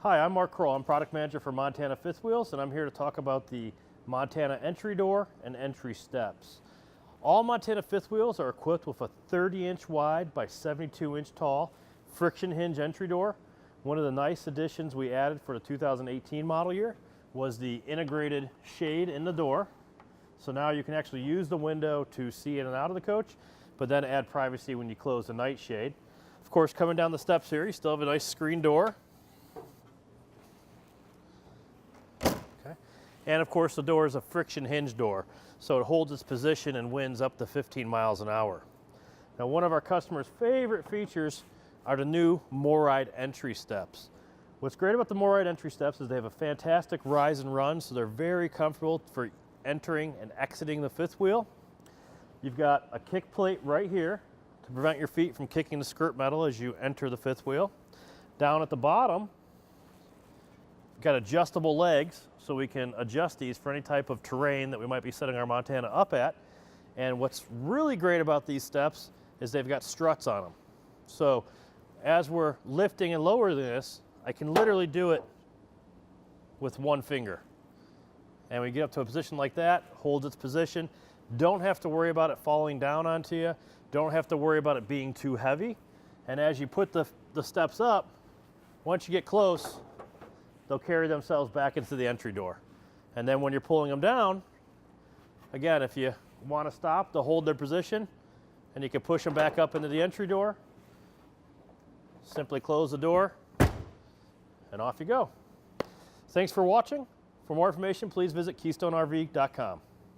Hi, I'm Mark Kroll. I'm product manager for Montana Fifth Wheels, and I'm here to talk about the Montana entry door and entry steps. All Montana Fifth Wheels are equipped with a 30-inch wide by 72-inch tall friction hinge entry door. One of the nice additions we added for the 2018 model year was the integrated shade in the door. So now you can actually use the window to see in and out of the coach, but then add privacy when you close the night shade. Of course, coming down the steps here, you still have a nice screen door. And of course, the door is a friction hinge door, so it holds its position and wins up to 15 miles an hour. Now, one of our customers' favorite features are the new MorRyde entry steps. What's great about the MorRyde entry steps is they have a fantastic rise and run, so they're very comfortable for entering and exiting the fifth wheel. You've got a kick plate right here to prevent your feet from kicking the skirt metal as you enter the fifth wheel. Down at the bottom, you've got adjustable legs, so we can adjust these for any type of terrain that we might be setting our Montana up at. And what's really great about these steps is they've got struts on them. So as we're lifting and lowering this, I can literally do it with one finger. And we get up to a position like that, holds its position. Don't have to worry about it falling down onto you. Don't have to worry about it being too heavy. And as you put the steps up, once you get close, they'll carry themselves back into the entry door. And then when you're pulling them down, again, if you want to stop, they'll hold their position and you can push them back up into the entry door. Simply close the door and off you go. Thanks for watching. For more information, please visit KeystoneRV.com.